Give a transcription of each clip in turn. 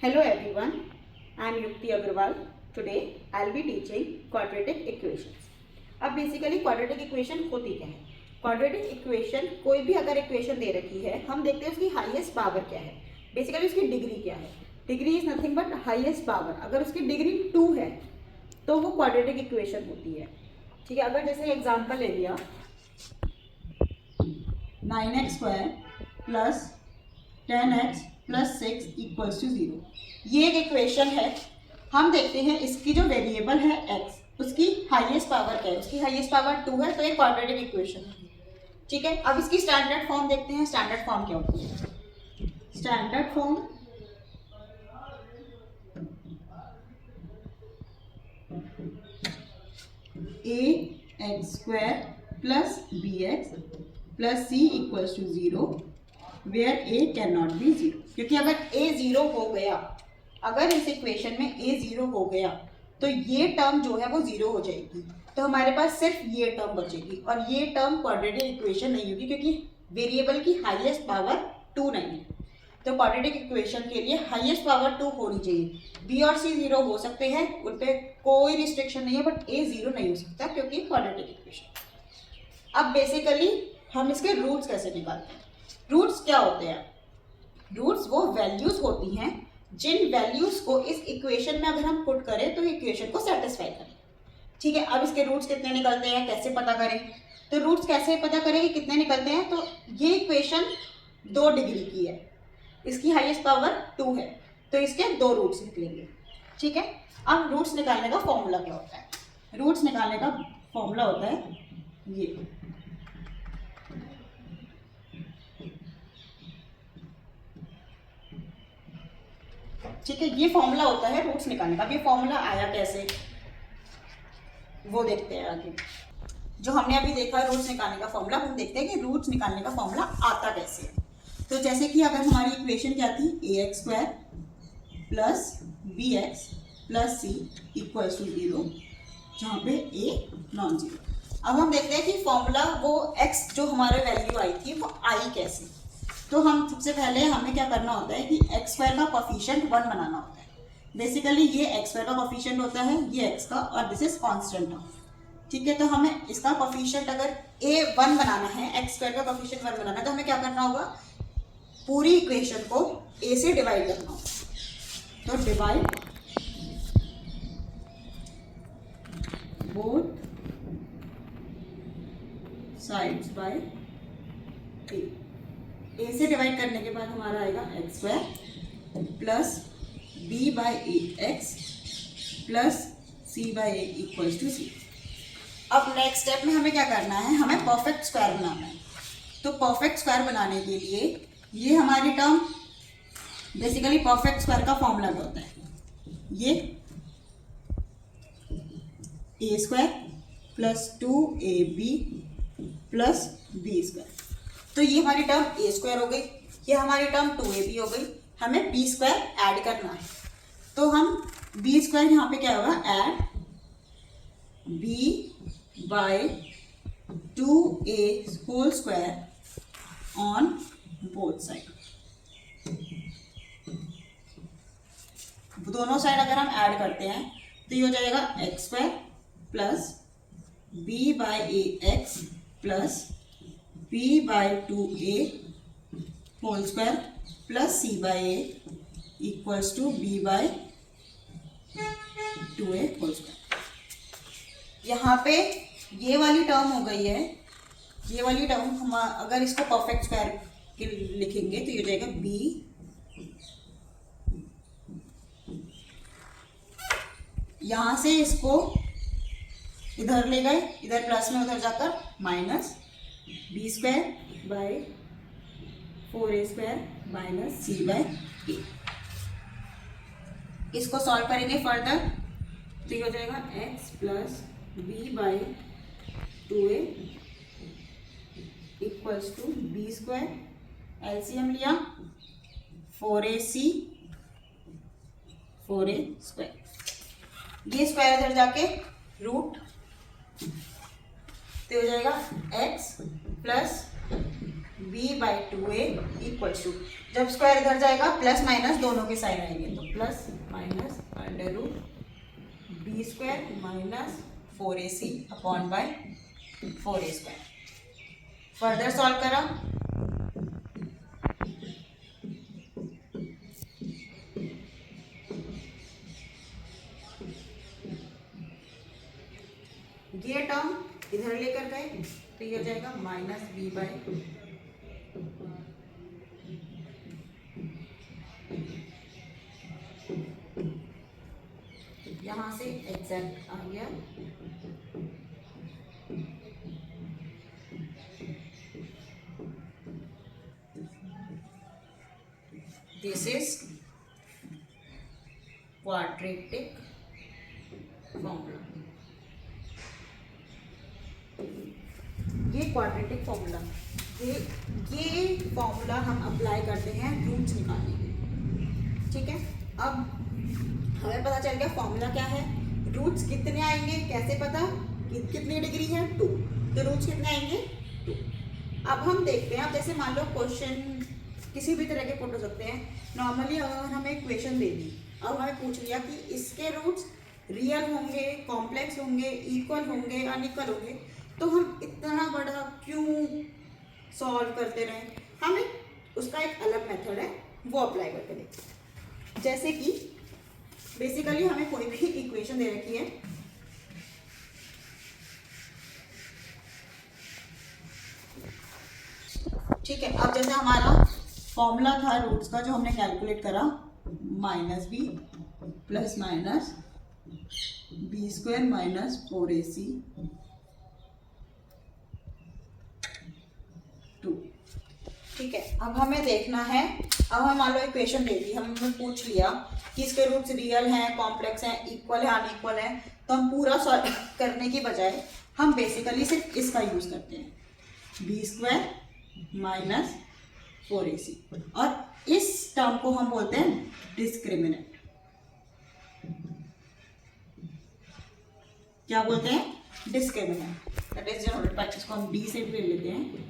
Hello everyone, I am Yukti Agarwal. Today I will be teaching quadratic equations. अब basically quadratic equation होती क्या है? Quadratic equation कोई भी अगर इक्वेशन दे रखी है, हम देखते हैं उसकी हाईएस्ट पावर क्या है. बेसिकली उसकी डिग्री क्या है. Degree is nothing but highest power. अगर उसकी डिग्री 2 है तो वो क्वाड्रेटिक इक्वेशन होती है. ठीक है, अगर जैसे एग्जांपल ले लिया 9x² plus 10x plus 6 equals to 0. ये एक इक्वेशन है. हम देखते हैं इसकी जो वेरिएबल है x, उसकी हाईएस्ट पावर क्या है. उसकी हाईएस्ट पावर 2 है, तो एक क्वाड्रेटिक इक्वेशन है. ठीक है, अब इसकी स्टैंडर्ड फॉर्म देखते हैं. स्टैंडर्ड फॉर्म क्या होती है? Standard form ax² plus bx plus c equals to 0 where a can not be 0. क्योंकि अगर a 0 हो गया, अगर इस इक्वेशन में a 0 हो गया तो ये टर्म जो है वो 0 हो जाएगी. तो हमारे पास सिर्फ ये टर्म बचेगी और ये टर्म क्वाड्रेटिक इक्वेशन नहीं होगी क्योंकि वेरिएबल की हाईएस्ट पावर 2 नहीं है. तो क्वाड्रेटिक इक्वेशन के लिए हाईएस्ट पावर 2 होनी चाहिए. b और c 0 हो सकते हैं, उन पर कोई रिस्ट्रिक्शन नहीं है, बट a 0 नहीं हो सकता क्योंकि क्वाड्रेटिक इक्वेशन. अब बेसिकली हम इसके रूट्स कैसे निकालते हैं? रूट्स क्या होते हैं? रूट्स वो वैल्यूज होती हैं जिन वैल्यूज को इस इक्वेशन में अगर हम पुट करें तो इक्वेशन को सेटिस्फाई करें. ठीक है, अब इसके रूट्स कितने निकलते हैं, कैसे पता करें? तो रूट्स कैसे पता करें कि कितने निकलते हैं? तो ये इक्वेशन 2 डिग्री की है, इसकी हाईएस्ट पावर 2 है, तो इसके 2 रूट्स निकलेंगे. ठीक है, अब रूट्स निकालने का फॉर्मूला क्या होता है? रूट्स निकालने का फॉर्मूला होता है ये. ठीक है, ये फॉर्मूला होता है रूट्स निकालने का. ये फॉर्मूला आया कैसे वो देखते हैं आगे. जो हमने अभी देखा रूट्स निकालने का फॉर्मूला, हम देखते हैं कि रूट्स निकालने का फॉर्मूला आता कैसे है. तो जैसे कि अगर हमारी इक्वेशन क्या थी, ax² plus bx plus c equals to 0, जहाँ पे a नॉन जीरो. अब हम देखते हैं कि फॉर्मूला वो x जो हमारे वैल्यू आई थी वो आई कैसे. तो हम सबसे पहले हमें क्या करना होता है कि x² का कोफिशिएंट 1 बनाना होता है. बेसिकली ये x² का कोफिशिएंट होता है, ये x का, और दिस इज कांस्टेंट टर्म. ठीक है, तो हमें इसका कोफिशिएंट अगर a 1 बनाना है, x² का कोफिशिएंट 1 बनाना है, तो हमें क्या करना होगा? पूरी इक्वेशन को a से डिवाइड करना होगा. तो divide both sides by a से डिवाइड करने के बाद हमारा आएगा x² plus b by x plus c by a equals to 0. अब नेक्स्ट स्टेप में हमें क्या करना है? हमें परफेक्ट स्क्वायर बनाना है. तो परफेक्ट स्क्वायर बनाने के लिए ये हमारी टर्म, बेसिकली परफेक्ट स्क्वायर का फॉर्मूला क्या होता है? ये a² plus 2ab plus b². तो ये हमारी टर्म a² हो गई, ये हमारी टर्म 2ab हो गई. हमें b² ऐड करना है. तो हम b² यहाँ पे क्या होगा? Add b by 2a whole square on both side. दोनों साइड अगर हम ऐड करते हैं तो ये हो जाएगा x² plus b by ax plus b by 2a whole square plus c by a equals to b by 2a whole square. यहाँ पे ये वाली टर्म हो गई है. ये वाली टर्म हम अगर इसको परफेक्ट स्क्वायर के लिखेंगे तो ये हो जाएगा b, यहाँ से इसको इधर ले गए, इधर प्लस में उधर जाकर minus b² by 4a² minus c by a. इसको सॉल्व करेंगे फर्दर तो ये हो जाएगा x plus b by 2a equals to b². LCM लिया 4ac 4a². ये स्क्वायर इधर जाके रूट, तो हो जाएगा x plus b/2a equals to, जब स्क्वायर इधर जाएगा प्लस माइनस दोनों के साइन आएंगे, तो plus minus under root b² minus 4ac upon by 4a²। Further solve करा, ये टर्म इधर लेकर गए तो ये हो जाएगा माइनस b/, यहाँ से एग्जैक्ट आ गया, दिस इज क्वाड्रेटिक फॉर्मूला। ये क्वाड्रेटिक फॉर्मूला, ये फॉर्मूला हम अप्लाई करते हैं रूट्स निकालने के लिए। ठीक है, अब हमें पता चल गया फॉर्मूला क्या है, रूट्स कितने आएंगे कैसे पता, कितनी डिग्री है 2, तो रूट्स कितने आएंगे 2। अब हम देखते हैं, अब जैसे मान लो क्वेश्चन किसी भी तरह के पुट हो सकते हैं। नॉर्मली अगर हमें इक्वेशन दे दी, अब हमें पूछ लिया कि इसके रूट्स रियल होंगे, कॉम्प्लेक्स होंगे, इक्वल होंगे, अनइक्वल होंगे, तो हम इतना बड़ा क्यों सॉल्व करते रहे, हमें उसका एक अलग मेथड है वो अप्लाई करके देखते। जैसे कि बेसिकली हमें कोई भी इक्वेशन दे रखी है, ठीक है। अब जैसे हमारा फॉर्मूला था रूट्स का जो हमने कैलकुलेट करा, -b plus minus b² minus 4ac 2। ठीक है, अब हमें देखना है, अब हम मान लो इक्वेशन दे दी, हमने पूछ लिया कि इसके रूट्स रियल हैं, कॉम्प्लेक्स हैं, इक्वल है, अनइक्वल है, तो हम पूरा सॉल्व करने की बजाय हम बेसिकली सिर्फ इसका यूज करते हैं, b² माइनस 4ac, और इस टर्म को हम बोलते हैं डिस्क्रिमिनेंट। क्या बोलते हैं, discriminant. That is general practice को हम डी से ले लेते हैं।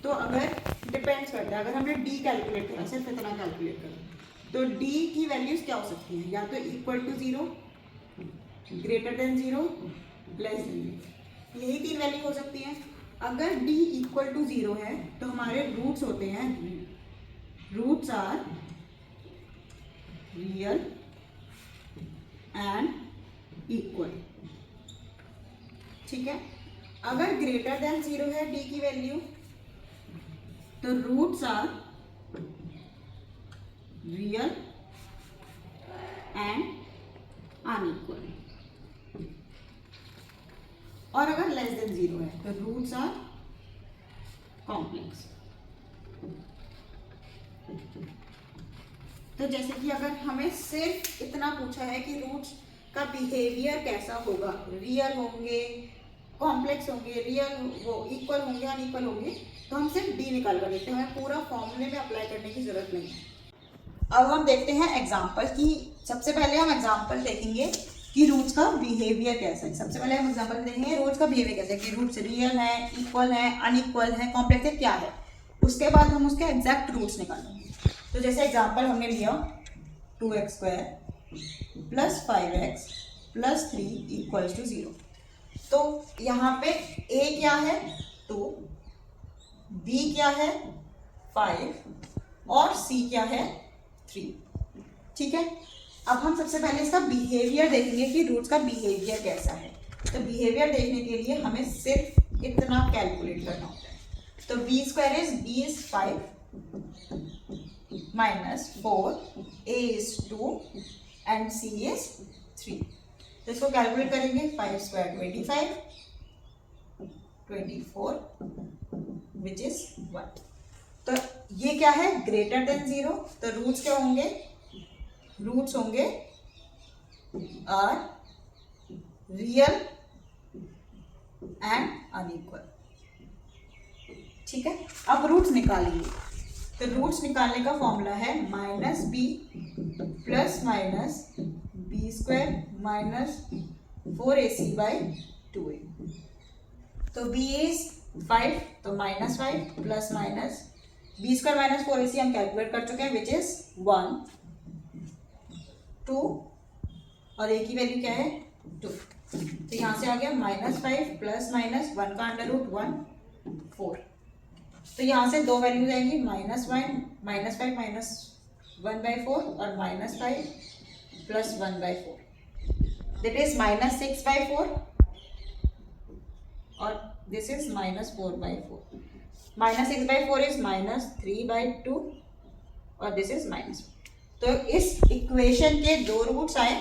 तो अगर डिपेंड्स करता है, अगर हमने डी कैलकुलेट करा, सिर्फ इतना कैलकुलेट करा, तो डी की वैल्यूज क्या हो सकती हैं, या तो equal to 0, greater than 0, less than 0, यही 3 वैल्यू हो सकती हैं। अगर d इक्वल टू 0 है तो हमारे रूट्स होते हैं, roots are real and equal. ठीक है, अगर ग्रेटर देन 0 है d की वैल्यू, तो roots are real and unequal, और अगर लेस देन 0 है तो रूट्स आर कॉम्प्लेक्स। तो जैसे कि अगर हमें सिर्फ इतना पूछा है कि रूट्स का बिहेवियर कैसा होगा, रियल होंगे, कॉम्प्लेक्स होंगे, रियल वो इक्वल होंगे, अनइक्वल होंगे, तो हम सिर्फ डी निकाल कर देखते हैं, हमें पूरा फॉर्मूले में अप्लाई करने की जरूरत नहीं है। अब हम देखते हैं एग्जाम्पल की, सबसे पहले हम एग्जाम्पल देखेंगे कि रूट्स का बिहेवियर कैसा है। सबसे पहले हम एग्जांपल देखेंगे रूट्स का बिहेवियर कैसा है, कि रूट्स रियल है, इक्वल है, अनइक्वल है, कॉम्प्लेक्स है, क्या है। उसके बाद हम उसके एग्जैक्ट रूट्स निकालेंगे। तो जैसे एग्जांपल हमने लिया 2x² plus 5x plus 3 equals to 0। तो यहाँ पे a क्या है 2, b क्या है 5 और c क्या है 3। ठीक है, अब हम सबसे पहले इसका बिहेवियर देखेंगे कि रूट्स का बिहेवियर कैसा है। तो बिहेवियर देखने के लिए हमें सिर्फ इतना कैलकुलेट करना होता है। तो b² is 5 minus 4, a is 2 and c is 3। तो इसको कैलकुलेट करेंगे, 5² 25, 24 विच इज 1। तो ये क्या है, ग्रेटर देन 0। तो रूट्स क्या होंगे, रूट्स होंगे आर रियल एंड अनइक्वल। ठीक है, अब रूट्स निकालेंगे। तो रूट्स निकालने का फॉर्मूला है -b plus minus b² minus 4ac/2a। तो b इज 5 तो -5 plus minus b square minus 4 इसे हम कैलकुलेट कर चुके हैं विच इज 1 2 और a की वैल्यू क्या है 2। तो यहाँ से आ गया -5 प्लस माइनस 1 का अंडर रूट 1 4। तो यहाँ से दो वैल्यूज आएंगी -5 -1/4 और -5 प्लस 1/4 दैट इज -6/4 और दिस इज -4/4। -6/4 इज -3/2 और दिस इज -1। तो इस इक्वेशन के दो रूट्स आए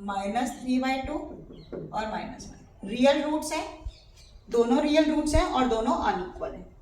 -3/2 और -1 रियल रूट्स हैं, दोनों रियल रूट्स हैं और दोनों अनइक्वल हैं।